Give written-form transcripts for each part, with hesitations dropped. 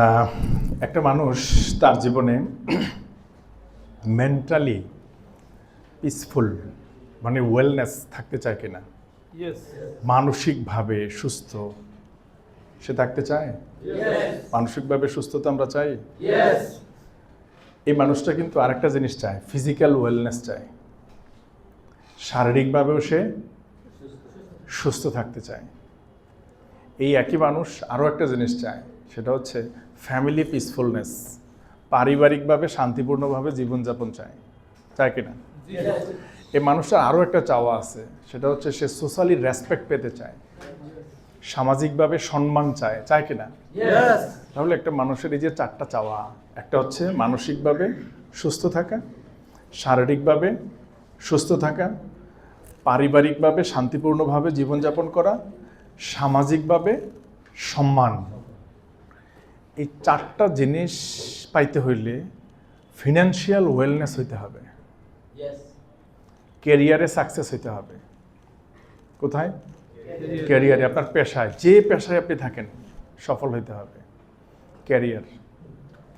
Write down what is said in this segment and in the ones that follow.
আহ, একটা মানুষ তার জীবনে মেন্টালি পিসফুল মানে ওয়েলনেস থাকতে চায় কিনা, মানসিকভাবে সুস্থ সে থাকতে চায়। মানসিকভাবে সুস্থতা আমরা চাই। এই মানুষটা কিন্তু আরেকটা জিনিস চায়, ফিজিক্যাল ওয়েলনেস চায়। শারীরিকভাবেও সে সুস্থ থাকতে চায়। এই একই মানুষ আরও একটা জিনিস চায়, সেটা হচ্ছে ফ্যামিলি পিসফুলনেস, পারিবারিকভাবে শান্তিপূর্ণভাবে জীবনযাপন চায়। চায় কিনা? এই মানুষটার আরও একটা চাওয়া আছে, সেটা হচ্ছে সে সোশ্যালি রেসপেক্ট পেতে চায়, সামাজিকভাবে সম্মান চায়। চায় কিনা? তাহলে একটা মানুষের এই যে চারটা চাওয়া, একটা হচ্ছে মানসিকভাবে সুস্থ থাকা, শারীরিকভাবে সুস্থ থাকা, পারিবারিকভাবে শান্তিপূর্ণভাবে জীবনযাপন করা, সামাজিকভাবে সম্মান। এই চারটা জিনিস পাইতে হইলে ফিনান্সিয়াল ওয়েলনেস হইতে হবে, ক্যারিয়ারে সাকসেস হইতে হবে। কোথায়? ক্যারিয়ারে, আপনার পেশায়, যে পেশায় আপনি থাকেন সফল হইতে হবে। ক্যারিয়ার।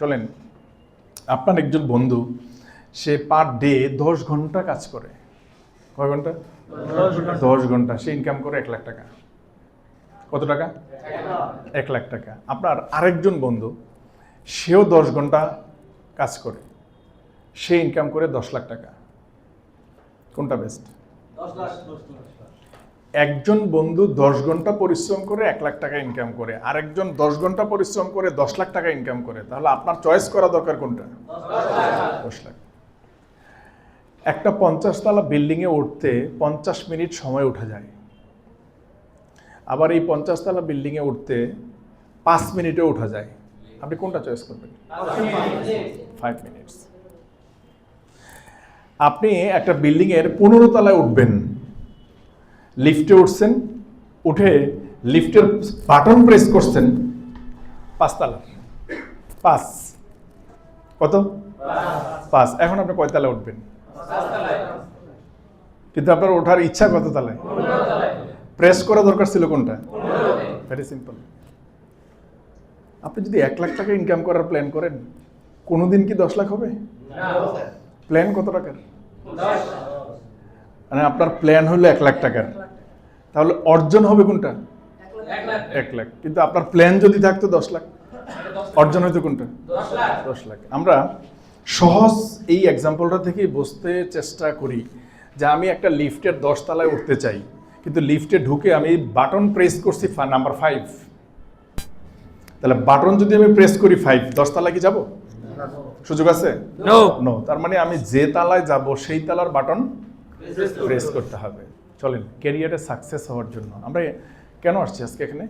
চলেন, আপনার একজন বন্ধু সে পার ডে 10 ঘন্টা কাজ করে। কয় ঘন্টা? 10 ঘন্টা। সে ইনকাম করে 1 লাখ টাকা। কত টাকা? 1 লাখ টাকা। আপনার আরেকজন বন্ধু সেও 10 ঘন্টা কাজ করে, সে ইনকাম করে 10 লাখ টাকা। কোনটা বেস্ট? একজন বন্ধু 10 ঘন্টা পরিশ্রম করে 1 লাখ টাকা ইনকাম করে, আরেকজন 10 ঘন্টা পরিশ্রম করে 10 লাখ টাকা ইনকাম করে। তাহলে আপনার চয়েস করা দরকার কোনটা? 10 লাখ। একটা 50 তলা বিল্ডিংয়ে উঠতে 50 মিনিট সময় উঠা যায়, আবার এই 50 তলা বিল্ডিংয়ে উঠতে 5 মিনিটে উঠা যায়। আপনি কোনটা চয়েস করবেন? 5 মিনিটস। আপনি একটা বিল্ডিংয়ের 15 তলায় উঠবেন, লিফটে উঠছেন, উঠে লিফটের বাটন প্রেস করছেন 5 তলার। 5 কত? 5। এখন আপনি কয় তলায় উঠবেন? কিন্তু আপনার ওঠার ইচ্ছা কত তলায়? প্রেস করা দরকার ছিল কোনটা? Very simple. আপনি যদি 1 লাখ টাকা ইনকাম করার প্ল্যান করেন, কোনোদিন কি 10 লাখ হবে? প্ল্যান কত টাকার? মানে আপনার প্ল্যান হলো 1 লাখ টাকার, তাহলে অর্জন হবে কোনটা? 1 লাখ। কিন্তু আপনার প্ল্যান যদি থাকতো 10 লাখ, অর্জন হইতো কোনটা? 10 লাখ। আমরা সহজ এই এক্সাম্পলটা থেকেই বুঝতে চেষ্টা করি যে আমি একটা লিফটের 10 তলায় উঠতে চাই, কিন্তু লিফটে ঢুকে আমি বাটন প্রেস করছি নাম্বার 5। তাহলে বাটন যদি আমি প্রেস করি 5, 10 তলায় কি যাব? সুযোগ আছে? নো। তার মানে আমি যে তালায় যাব সেই তালার বাটন প্রেস করতে হবে। চলেন, ক্যারিয়ারে সাকসেস হওয়ার জন্য আমরা কেন আসছি আজকে এখানে?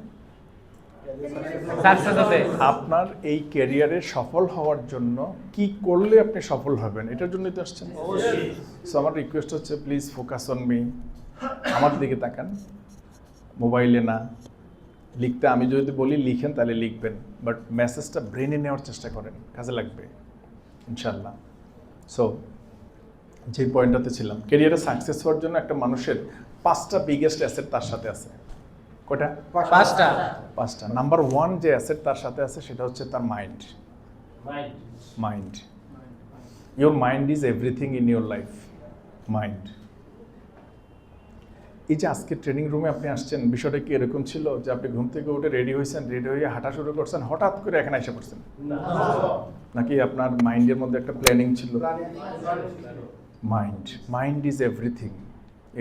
আপনার এই ক্যারিয়ারে সফল হওয়ার জন্য কি করলে আপনি সফল হবেন, এটার জন্যই তো আসছেন। সো আমার রিকোয়েস্ট হচ্ছে, প্লিজ ফোকাস অন মি। আমার দিকে তাকান, মোবাইলে না। লিখতে আমি যদি বলি লিখেন তাহলে লিখবেন, বাট মেসেজটা ব্রেনে নেওয়ার চেষ্টা করেন, কাজে লাগবে ইনশাল্লাহ। সো যে পয়েন্টটাতে ছিলাম, ক্যারিয়ারে সাকসেস হওয়ার জন্য একটা মানুষের 5টা বিগেস্ট অ্যাসেট তার সাথে আছে। কয়টা? 5টা। নাম্বার 1 যে অ্যাসেট তার সাথে আছে সেটা হচ্ছে তার mind. Mind. Your mind is everything in your life. Mind. এই যে আজকে ট্রেনিং রুমে আপনি আসছেন, বিষয়টা কি এরকম ছিল যে আপনি ঘুম থেকে উঠে রেডি হয়েছেন, রেডি হয়ে হাঁটা শুরু করছেন, হঠাৎ করে এখানে এসে পড়ছেন? নাকি আপনার মাইন্ডের মধ্যে একটা প্ল্যানিং ছিল? Mind. Mind is everything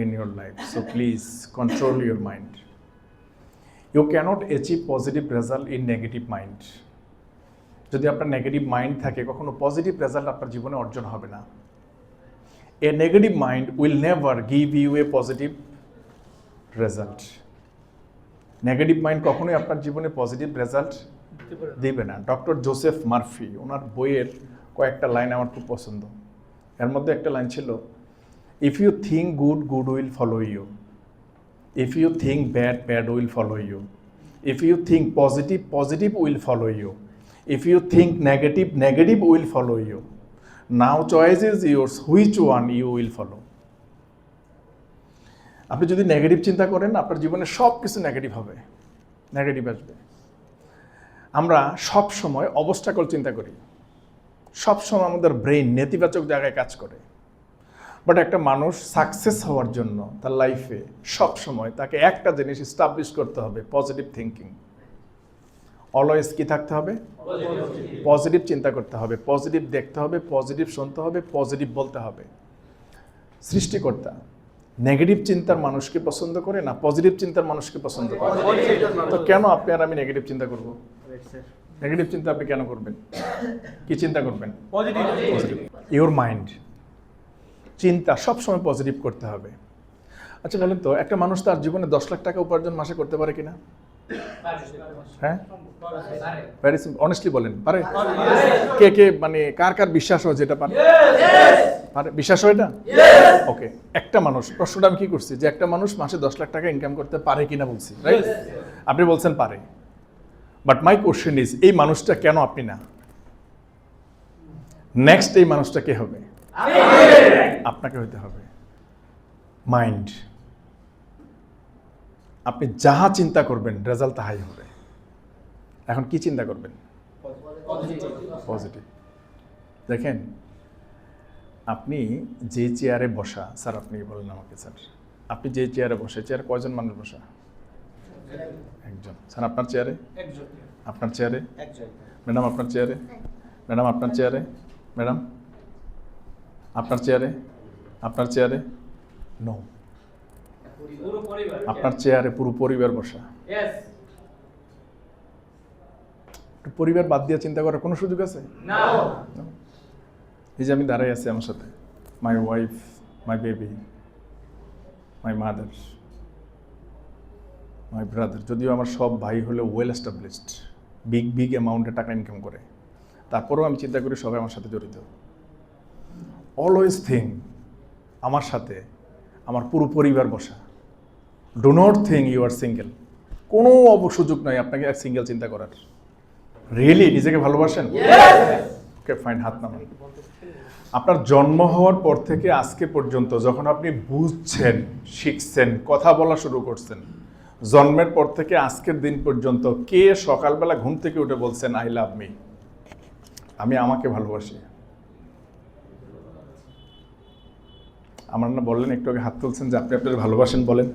in your life. So please control your mind. You can't achieve positive result in negative mind. যদি আপনার নেগেটিভ মাইন্ড থাকে, কখনো পজিটিভ রেজাল্ট আপনার জীবনে অর্জন হবে না। A negative mind will never give you a positive result. Negative mind কখনোই আপনার জীবনে পজিটিভ রেজাল্ট দিবে না। ডক্টর জোসেফ মার্ফি, ওনার বইয়ের কয়েকটা লাইন আমার খুব পছন্দ। এর মধ্যে একটা লাইন ছিল, if you think good, good will follow you. If you think bad, bad will follow you. If you think positive, positive will follow you. If you think negative, negative will follow you. Now choice is yours, which one you will follow. আপনি যদি negative চিন্তা করেন, আপনার জীবনে সব কিছু negative হবে, negative আসবে। আমরা সব সময় অবস্টাকল চিন্তা করি, সব সময় আমাদের ব্রেইন নেতিবাচক জায়গায় কাজ করে। বাট একটা মানুষ সাকসেস হওয়ার জন্য তার লাইফে সব সময় তাকে একটা জিনিস এস্টাবলিশ করতে হবে, পজিটিভ থিঙ্কিং। অলওয়েজ কি থাকতে হবে? পজিটিভ চিন্তা করতে হবে, পজিটিভ দেখতে হবে, পজিটিভ শুনতে হবে, পজিটিভ বলতে হবে। সৃষ্টিকর্তা নেগেটিভ চিন্তার মানুষকে পছন্দ করে না পজিটিভ চিন্তার মানুষকে পছন্দ করে? তো কেন আপনি আর আমি নেগেটিভ চিন্তা করব? নেগেটিভ চিন্তা আপনি কেন করবেন? কি চিন্তা করবেন? পজিটিভ। ইওর মাইন্ড, চিন্তা সবসময় পজিটিভ করতে হবে। আচ্ছা বলেন তো, একটা মানুষ তার জীবনে 10 লাখ টাকা উপার্জন মাসে করতে পারে কিনা? হ্যাঁ, ভেরি সিম্পল, অনেস্টলি বলেন, পারে? কে কে মানে কার কার বিশ্বাস হয় যেটা পারে? পারে, বিশ্বাস হয় এটা? ওকে, একটা মানুষ, প্রশ্নটা আমি কি করছি যে একটা মানুষ মাসে 10 লাখ টাকা ইনকাম করতে পারে কিনা বলছি, রাইট? আপনি বলছেন পারে, বাট মাই কোশ্চেন ইজ এই মানুষটা কেন আপনি না? নেক্সট এই মানুষটা কে হবে? আপনাকে হইতে হবে। মাইন্ড, আপনি যাহা চিন্তা করবেন রেজাল্ট তাহাই হবে। এখন কি চিন্তা করবেন? পজিটিভ। দেখেন, আপনি যে চেয়ারে বসা, স্যার আপনি বলেন আমাকে, স্যার আপনি যে চেয়ারে বসে, চেয়ারে কয়জন মানুষ বসা? একজন। স্যার আপনার চেয়ারে? আপনার চেয়ারে? ম্যাডাম আপনার চেয়ারে? ম্যাডাম আপনার চেয়ারে? ম্যাডাম আপনার চেয়ারে? আপনার চেয়ারে? নো, আপনার চেয়ারে পুরো পরিবার বসা। পরিবার বাদ দিয়ে চিন্তা করার কোনো সুযোগ আছে? না। এই যে আমি দাঁড়াই আছি, আমার সাথে my wife, my baby, my mother, my brother. যদিও আমার সব ভাই হলে ওয়েল এস্টাবলিশড, বিগ বিগ অ্যামাউন্টে টাকা ইনকাম করে, তারপরেও আমি চিন্তা করি সবাই আমার সাথে জড়িত। অলওয়েজ থিঙ্ক আমার সাথে আমার পুরো পরিবার বসা। Do not think you are single. কোনো সুযোগ নয় আপনাকে এক সিঙ্গেল চিন্তা করার। রিয়েলি নিজেকে ভালোবাসেন? ওকে ফাইন, হাত নামান। আপনার জন্ম হওয়ার পর থেকে আজকে পর্যন্ত যখন আপনি বুঝছেন, শিখছেন, কথা বলা শুরু করছেন, জন্মের পর থেকে আজকের দিন পর্যন্ত কে সকালবেলা ঘুম থেকে উঠে বলছেন আই লাভ মি, আমি আমাকে ভালোবাসি? আমার না বললেন একটু আগে, হাত তুলছেন যে আপনি আপনার ভালোবাসেন, বলেন।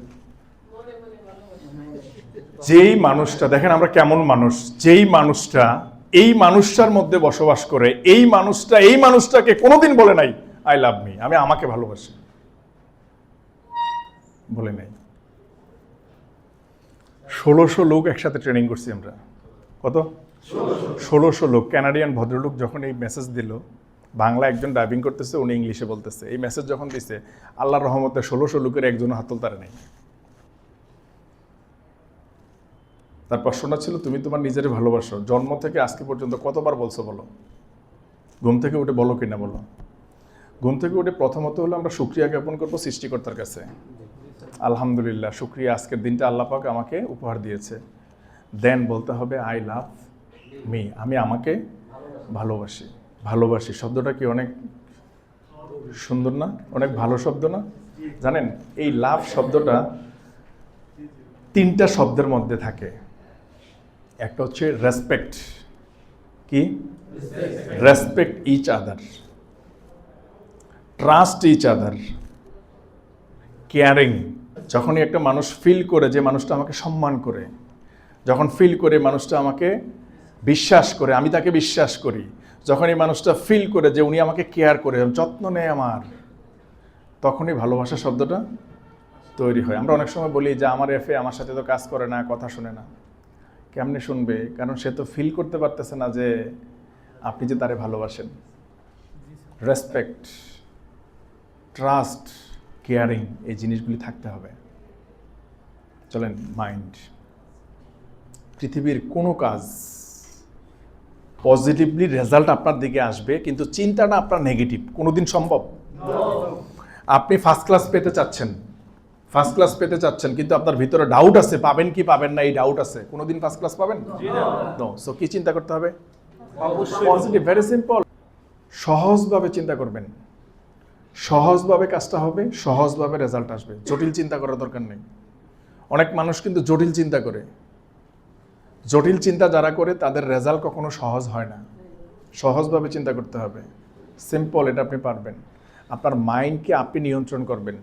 যেই মানুষটা, দেখেন আমরা কেমন মানুষ, যেই মানুষটা এই মানুষটার মধ্যে বসবাস করে, এই মানুষটাকে কোনোদিন বলে নাই আই লাভ মি, আমি আমাকে ভালোবাসি, বলে নাই। 1600 লোক একসাথে ট্রেনিং করছি আমরা। কত? 1600 লোক। কানাডিয়ান ভদ্রলোক যখন এই মেসেজ দিল, বাংলা একজন ড্রাইভিং করতেছে, উনি ইংলিশে বলতেছে, এই মেসেজ যখন দিছে, আল্লাহর রহমতে 1600 লোকের একজনও হাত তুলতে নেই। তার প্রশ্নটা ছিল, তুমি তোমার নিজের ভালোবাসো, জন্ম থেকে আজকে পর্যন্ত কতবার বলছো বলো? ঘুম থেকে উঠে বলো কিনা বলো? ঘুম থেকে উঠে প্রথমত হলো আমরা শুকরিয়া জ্ঞাপন করবো সৃষ্টিকর্তার কাছে, আলহামদুলিল্লাহ, শুকরিয়া, আজকের দিনটা আল্লাহ পাক আমাকে উপহার দিয়েছে। দেন বলতে হবে আই লাভ মি, আমি আমাকে ভালোবাসি। ভালোবাসি শব্দটা কি অনেক সুন্দর না? অনেক ভালো শব্দ না? জানেন, এই লাভ শব্দটা 3টা শব্দের মধ্যে থাকে। একটা হচ্ছে রেসপেক্ট, কি? Respect each other, trust each other, caring. যখনই একটা মানুষ ফিল করে যে মানুষটা আমাকে সম্মান করে, যখন ফিল করে মানুষটা আমাকে বিশ্বাস করে, আমি তাকে বিশ্বাস করি, যখন এই মানুষটা ফিল করে যে উনি আমাকে কেয়ার করে, যত্ন নেয় আমার, তখনই ভালোবাসা শব্দটা তৈরি হয়। আমরা অনেক সময় বলি যে আমার এফে আমার সাথে তো কাজ করে না, কথা শুনে না। কেমনে শুনবে? কারণ সে তো ফিল করতে পারতেছে না যে আপনি যে তারে ভালোবাসেন। রেসপেক্ট, ট্রাস্ট, কেয়ারিং, এই জিনিসগুলি থাকতে হবে। চলেন, মাইন্ড। পৃথিবীর কোনো কাজ পজিটিভলি রেজাল্ট আপনার দিকে আসবে, কিন্তু চিন্তাটা আপনার নেগেটিভ, কোনোদিন সম্ভব? আপনি ফার্স্ট ক্লাস পেতে চাচ্ছেন, ফার্স্ট ক্লাস পেতে চাচ্ছেন, কিন্তু আপনার ভিতরে ডাউট আছে, পাবেন কি পাবেন না, এই ডাউট আছে, কোনোদিন ফার্স্ট ক্লাস পাবেন? নো। সো কি চিন্তা করতে হবে? Positive, very simple. সহজভাবে চিন্তা করবেন, সহজভাবে কাজটা হবে, সহজভাবে রেজাল্ট আসবে। জটিল চিন্তা করার দরকার নেই। অনেক মানুষ কিন্তু জটিল চিন্তা করে। জটিল চিন্তা যারা করে তাদের রেজাল্ট কখনো সহজ হয় না। সহজভাবে চিন্তা করতে হবে, সিম্পল, এটা আপনি পারবেন। আপনার মাইন্ডকে আপনি নিয়ন্ত্রণ করবেন।